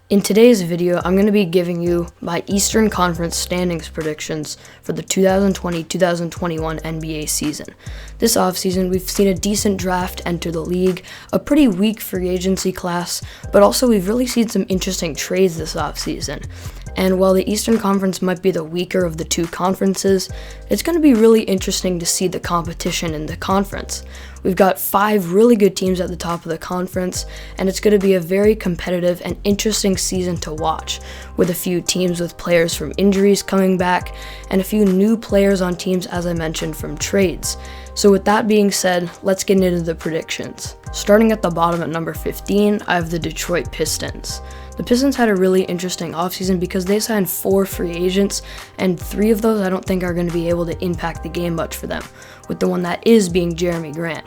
In today's video, I'm going to be giving you my Eastern Conference standings predictions for the 2020-2021 NBA season. This offseason, we've seen a decent draft enter the league, a pretty weak free agency class, but also we've really seen some interesting trades this offseason. And while the Eastern Conference might be the weaker of the two conferences, it's going to be really interesting to see the competition in the conference. We've got 5 really good teams at the top of the conference, and it's going to be a very competitive and interesting season to watch, with a few teams with players from injuries coming back, and a few new players on teams, as I mentioned, from trades. So with that being said, let's get into the predictions. Starting at the bottom at number 15, I have the Detroit Pistons. The Pistons had a really interesting offseason because they signed 4 free agents, and 3 of those I don't think are going to be able to impact the game much for them, with the one that is being Jeremy Grant.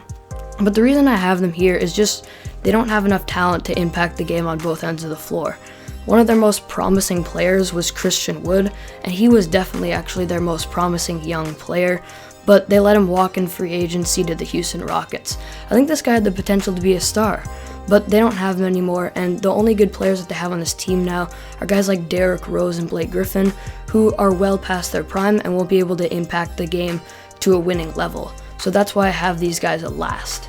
But the reason I have them here is just they don't have enough talent to impact the game on both ends of the floor. One of their most promising players was Christian Wood, and he was definitely actually their most promising young player, but they let him walk in free agency to the Houston Rockets. I think this guy had the potential to be a star, but they don't have him anymore, and the only good players that they have on this team now are guys like Derrick Rose and Blake Griffin, who are well past their prime and won't be able to impact the game to a winning level. So that's why I have these guys at last.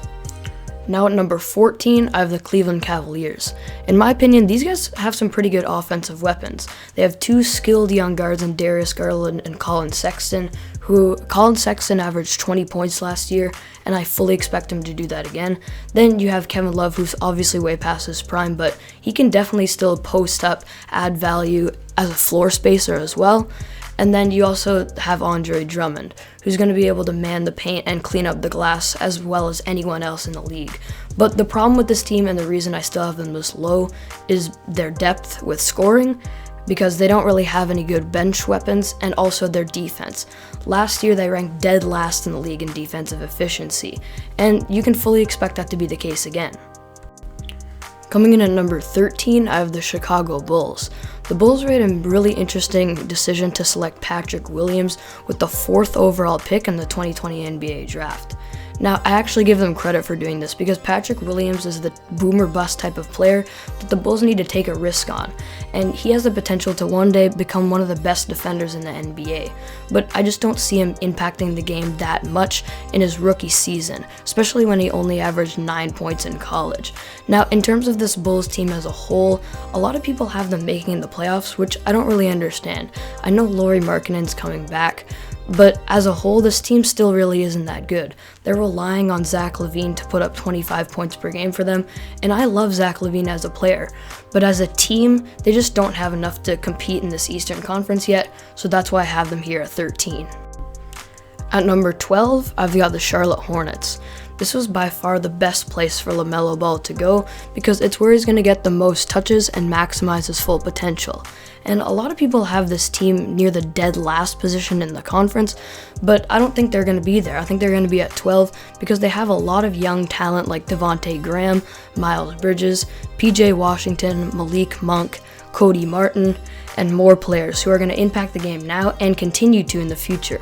Now at number 14, I have the Cleveland Cavaliers. In my opinion, these guys have some pretty good offensive weapons. They have 2 skilled young guards in Darius Garland and Colin Sexton, Colin Sexton averaged 20 points last year, and I fully expect him to do that again. Then you have Kevin Love, who's obviously way past his prime, but he can definitely still post up, add value as a floor spacer as well. And then you also have Andre Drummond, who's going to be able to man the paint and clean up the glass as well as anyone else in the league. But the problem with this team, and the reason I still have them this low, is their depth with scoring, because they don't really have any good bench weapons, and also their defense. Last year, they ranked dead last in the league in defensive efficiency, and you can fully expect that to be the case again. Coming in at number 13, I have the Chicago Bulls. The Bulls made a really interesting decision to select Patrick Williams with the 4th overall pick in the 2020 NBA draft. Now, I actually give them credit for doing this because Patrick Williams is the boomer bust type of player that the Bulls need to take a risk on, and he has the potential to one day become one of the best defenders in the NBA, but I just don't see him impacting the game that much in his rookie season, especially when he only averaged 9 points in college. Now, in terms of this Bulls team as a whole, a lot of people have them making the playoffs, which I don't really understand. I know Lauri Markkanen's coming back, but as a whole, this team still really isn't that good. They're relying on Zach LaVine to put up 25 points per game for them, and I love Zach LaVine as a player. But as a team, they just don't have enough to compete in this Eastern Conference yet, so that's why I have them here at 13. At number 12, I've got the Charlotte Hornets. This was by far the best place for LaMelo Ball to go because it's where he's going to get the most touches and maximize his full potential. And a lot of people have this team near the dead last position in the conference, but I don't think they're going to be there. I think they're going to be at 12 because they have a lot of young talent like Devontae Graham, Miles Bridges, PJ Washington, Malik Monk, Cody Martin, and more players who are going to impact the game now and continue to in the future.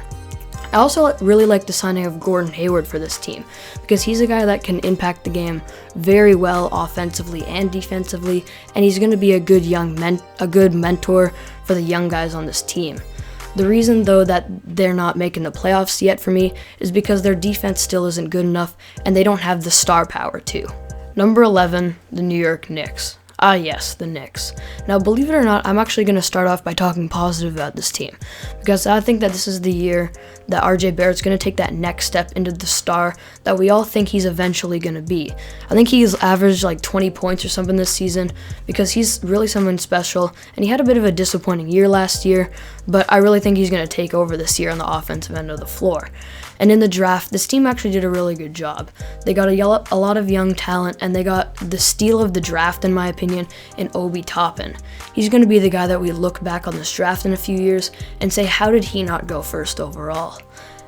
I also really like the signing of Gordon Hayward for this team because he's a guy that can impact the game very well offensively and defensively, and he's going to be a good mentor for the young guys on this team. The reason, though, that they're not making the playoffs yet for me is because their defense still isn't good enough, and they don't have the star power to. Number 11, the New York Knicks. Ah yes, the Knicks. Now, believe it or not, I'm actually going to start off by talking positive about this team because I think that this is the year that RJ Barrett's going to take that next step into the star that we all think he's eventually going to be. I think he's averaged like 20 points or something this season because he's really someone special, and he had a bit of a disappointing year last year, but I really think he's going to take over this year on the offensive end of the floor. And in the draft, this team actually did a really good job. They got a lot of young talent, and they got the steal of the draft, in my opinion, in Obi Toppin. He's going to be the guy that we look back on this draft in a few years and say, how did he not go first overall?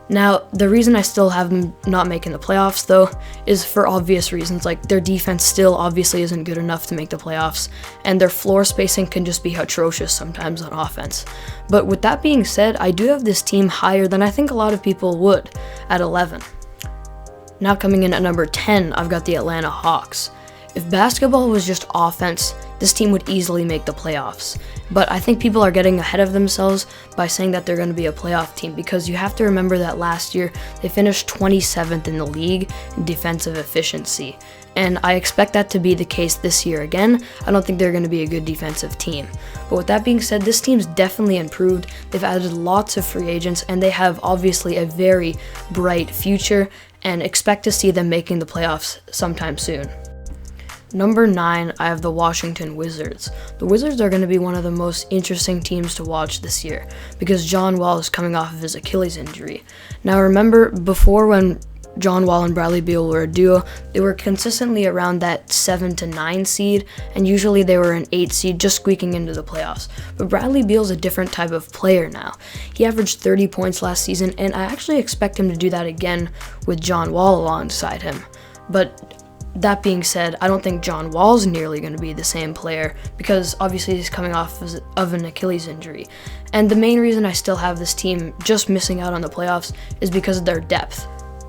Now, the reason I still have them not making the playoffs, though, is for obvious reasons. Like, their defense still obviously isn't good enough to make the playoffs, and their floor spacing can just be atrocious sometimes on offense. But with that being said, I do have this team higher than I think a lot of people would, at 11. Now coming in at number 10, I've got the Atlanta Hawks. If basketball was just offense, this team would easily make the playoffs. But I think people are getting ahead of themselves by saying that they're going to be a playoff team, because you have to remember that last year they finished 27th in the league in defensive efficiency. And I expect that to be the case this year again. I don't think they're going to be a good defensive team. But with that being said, this team's definitely improved. They've added lots of free agents, and they have obviously a very bright future, and expect to see them making the playoffs sometime soon. Number 9, I have the Washington Wizards. The Wizards are going to be one of the most interesting teams to watch this year, because John Wall is coming off of his Achilles injury. Now remember, before, when John Wall and Bradley Beal were a duo, they were consistently around that 7 to 9 seed, and usually they were an 8 seed, just squeaking into the playoffs. But Bradley Beal's a different type of player now. He averaged 30 points last season, and I actually expect him to do that again with John Wall alongside him. But that being said, I don't think John Wall's nearly going to be the same player, because obviously he's coming off of an Achilles injury. And the main reason I still have this team just missing out on the playoffs is because of their depth.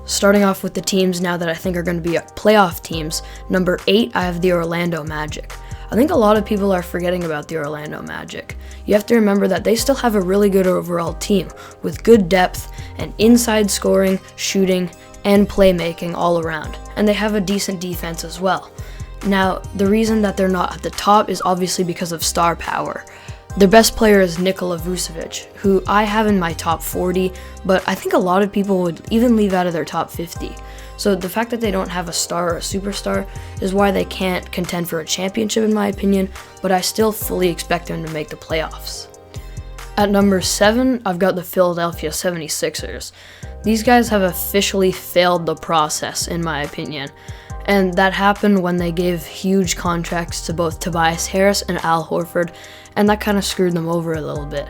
Starting off with the teams now that I think are going to be playoff teams, number 8, I have the Orlando Magic. I think a lot of people are forgetting about the Orlando Magic. You have to remember that they still have a really good overall team with good depth and inside scoring, shooting, and playmaking all around. And they have a decent defense as well. Now, the reason that they're not at the top is obviously because of star power. Their best player is Nikola Vucevic, who I have in my top 40, but I think a lot of people would even leave out of their top 50. So the fact that they don't have a star or a superstar is why they can't contend for a championship, in my opinion, but I still fully expect them to make the playoffs. At number 7, I've got the Philadelphia 76ers. These guys have officially failed the process, in my opinion. And that happened when they gave huge contracts to both Tobias Harris and Al Horford, and that kind of screwed them over a little bit.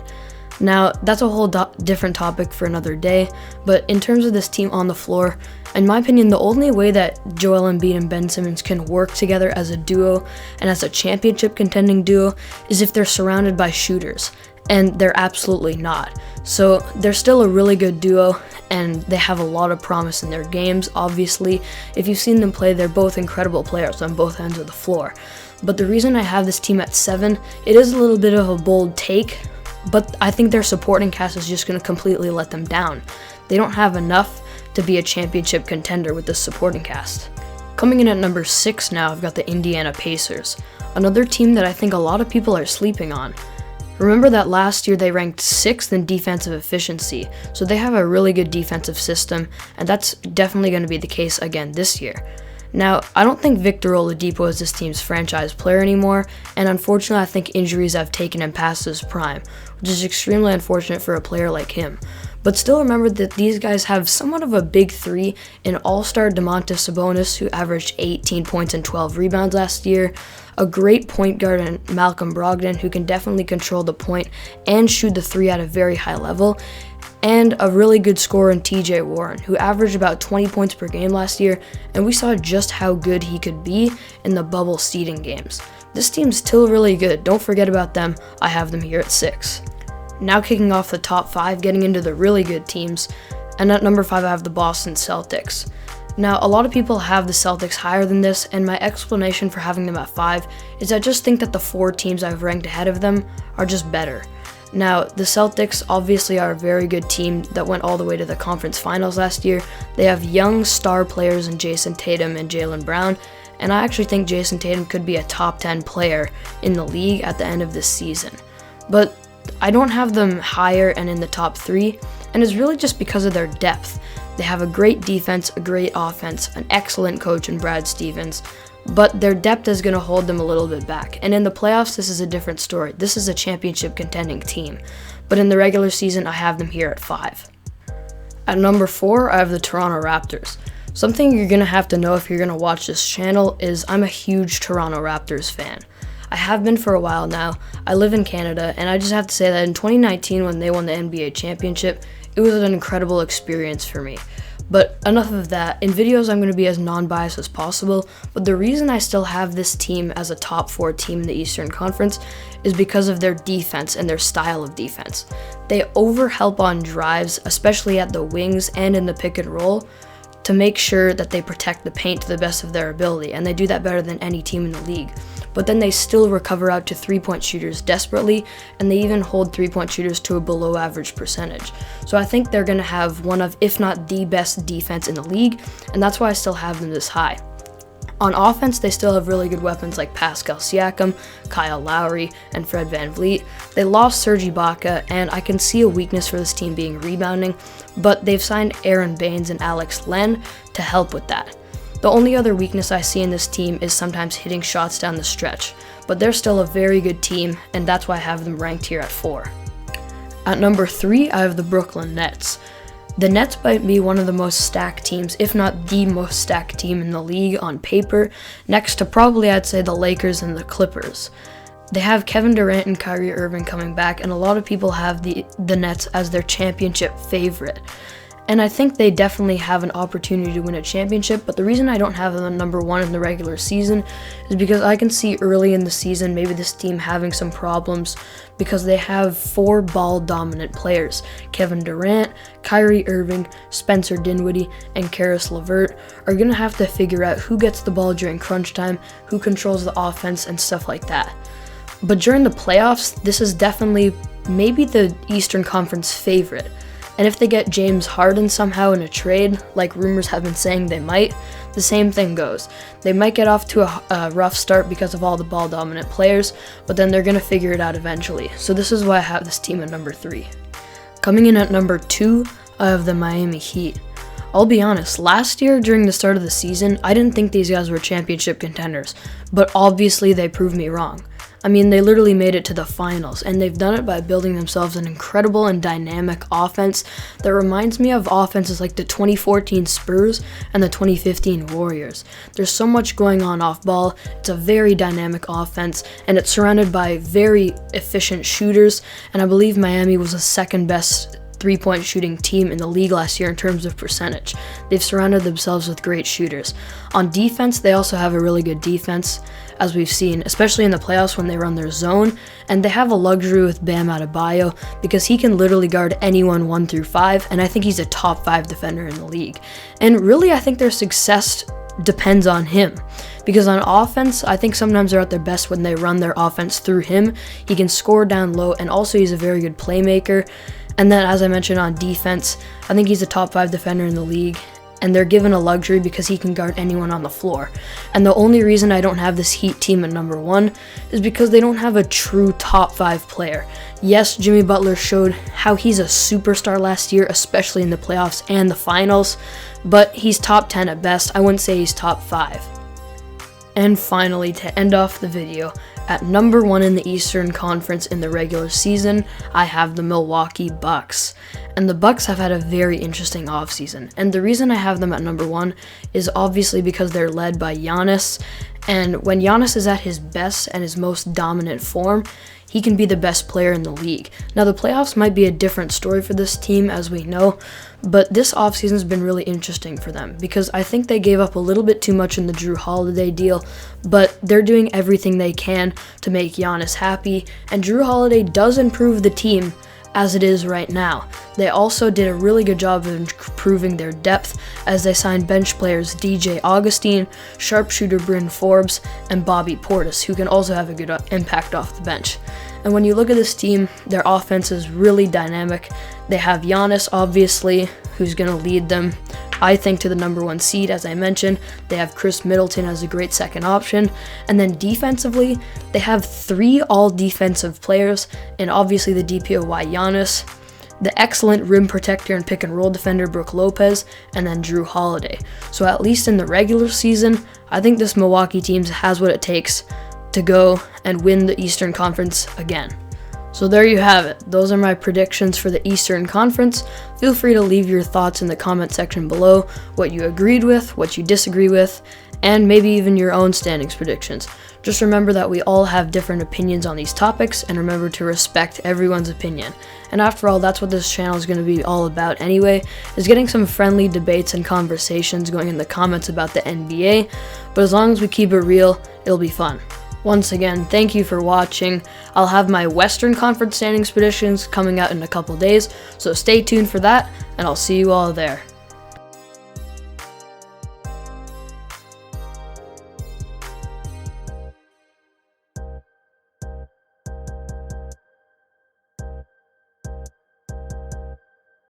Now, that's a whole different topic for another day, but in terms of this team on the floor, in my opinion, the only way that Joel Embiid and Ben Simmons can work together as a duo and as a championship contending duo is if they're surrounded by shooters, and they're absolutely not. So they're still a really good duo, and they have a lot of promise in their games. Obviously, if you've seen them play, they're both incredible players on both ends of the floor. But the reason I have this team at 7, it is a little bit of a bold take, but I think their supporting cast is just going to completely let them down. They don't have enough to be a championship contender with this supporting cast. Coming in at number 6 now, I've got the Indiana Pacers, another team that I think a lot of people are sleeping on. Remember that last year they ranked 6th in defensive efficiency, so they have a really good defensive system, and that's definitely going to be the case again this year. Now, I don't think Victor Oladipo is this team's franchise player anymore, and unfortunately I think injuries have taken him past his prime, which is extremely unfortunate for a player like him. But still remember that these guys have somewhat of a big 3 in all-star Domantas Sabonis, who averaged 18 points and 12 rebounds last year, a great point guard in Malcolm Brogdon, who can definitely control the point and shoot the 3 at a very high level, and a really good scorer in TJ Warren, who averaged about 20 points per game last year, and we saw just how good he could be in the bubble seeding games. This team's still really good. Don't forget about them. I have them here at 6. Now kicking off the top 5, getting into the really good teams, and at number 5 I have the Boston Celtics. Now, a lot of people have the Celtics higher than this, and my explanation for having them at 5 is I just think that the 4 teams I've ranked ahead of them are just better. Now, the Celtics obviously are a very good team that went all the way to the conference finals last year. They have young star players in Jason Tatum and Jaylen Brown, and I actually think Jason Tatum could be a top 10 player in the league at the end of this season. But I don't have them higher and in the top 3, and it's really just because of their depth. They have a great defense, a great offense, an excellent coach in Brad Stevens, but their depth is going to hold them a little bit back. And in the playoffs, this is a different story. This is a championship contending team, but in the regular season, I have them here at 5. At number 4, I have the Toronto Raptors. Something you're going to have to know if you're going to watch this channel is I'm a huge Toronto Raptors fan. I have been for a while now. I live in Canada, and I just have to say that in 2019, when they won the NBA championship, it was an incredible experience for me. But enough of that. In videos, I'm going to be as non-biased as possible, but the reason I still have this team as a top 4 team in the Eastern Conference is because of their defense and their style of defense. They overhelp on drives, especially at the wings and in the pick and roll, to make sure that they protect the paint to the best of their ability, and they do that better than any team in the league. But then they still recover out to three-point shooters desperately, and they even hold three-point shooters to a below-average percentage. So I think they're going to have one of, if not the best defense in the league, and that's why I still have them this high. On offense, they still have really good weapons like Pascal Siakam, Kyle Lowry, and Fred VanVleet. They lost Serge Ibaka, and I can see a weakness for this team being rebounding, but they've signed Aaron Baines and Alex Len to help with that. The only other weakness I see in this team is sometimes hitting shots down the stretch, but they're still a very good team, and that's why I have them ranked here at 4. At number 3, I have the Brooklyn Nets. The Nets might be one of the most stacked teams, if not the most stacked team in the league on paper, next to probably I'd say the Lakers and the Clippers. They have Kevin Durant and Kyrie Irving coming back, and a lot of people have the Nets as their championship favorite. And I think they definitely have an opportunity to win a championship, but the reason I don't have them at number 1 in the regular season is because I can see early in the season maybe this team having some problems because they have 4 ball-dominant players. Kevin Durant, Kyrie Irving, Spencer Dinwiddie, and Karis LeVert are going to have to figure out who gets the ball during crunch time, who controls the offense, and stuff like that. But during the playoffs, this is definitely maybe the Eastern Conference favorite. And if they get James Harden somehow in a trade, like rumors have been saying they might, the same thing goes. They might get off to a rough start because of all the ball-dominant players, but then they're going to figure it out eventually. So this is why I have this team at number 3. Coming in at number 2, I have the Miami Heat. I'll be honest, last year during the start of the season, I didn't think these guys were championship contenders, but obviously they proved me wrong. I mean, they literally made it to the finals, and they've done it by building themselves an incredible and dynamic offense that reminds me of offenses like the 2014 Spurs and the 2015 Warriors. There's so much going on off ball, it's a very dynamic offense, and it's surrounded by very efficient shooters, and I believe Miami was the second best three-point shooting team in the league last year in terms of percentage. They've surrounded themselves with great shooters. On defense, they also have a really good defense, as we've seen, especially in the playoffs when they run their zone, and they have a luxury with Bam Adebayo because he can literally guard anyone 1 through 5, and I think he's a top 5 defender in the league. And really, I think their success depends on him. Because on offense, I think sometimes they're at their best when they run their offense through him. He can score down low, and also he's a very good playmaker. And then, as I mentioned, on defense, I think he's a top 5 defender in the league, and they're given a luxury because he can guard anyone on the floor. And the only reason I don't have this Heat team at number 1 is because they don't have a true top 5 player. Yes, Jimmy Butler showed how he's a superstar last year, especially in the playoffs and the finals, but he's top 10 at best. I wouldn't say he's top 5. And finally, to end off the video, at number 1 in the Eastern Conference in the regular season, I have the Milwaukee Bucks. And the Bucks have had a very interesting offseason. And the reason I have them at number 1 is obviously because they're led by Giannis. And when Giannis is at his best and his most dominant form, he can be the best player in the league. Now, the playoffs might be a different story for this team, as we know, but this offseason has been really interesting for them because I think they gave up a little bit too much in the Jrue Holiday deal, but they're doing everything they can to make Giannis happy, and Jrue Holiday does improve the team as it is right now. They also did a really good job of improving their depth as they signed bench players DJ Augustine, sharpshooter Bryn Forbes, and Bobby Portis, who can also have a good impact off the bench. And when you look at this team, their offense is really dynamic. They have Giannis, obviously, who's going to lead them, I think, to the number 1 seed, as I mentioned. They have Chris Middleton as a great second option. And then defensively, they have 3 all-defensive players, and obviously the DPOY Giannis, the excellent rim protector and pick-and-roll defender Brook Lopez, and then Jrue Holiday. So at least in the regular season, I think this Milwaukee team has what it takes to go and win the Eastern Conference again. So there you have it. Those are my predictions for the Eastern Conference. Feel free to leave your thoughts in the comment section below, what you agreed with, what you disagree with, and maybe even your own standings predictions. Just remember that we all have different opinions on these topics, and remember to respect everyone's opinion. And after all, that's what this channel is going to be all about anyway, is getting some friendly debates and conversations going in the comments about the NBA, but as long as we keep it real, it'll be fun. Once again, thank you for watching. I'll have my Western Conference standings predictions coming out in a couple days, so stay tuned for that, and I'll see you all there.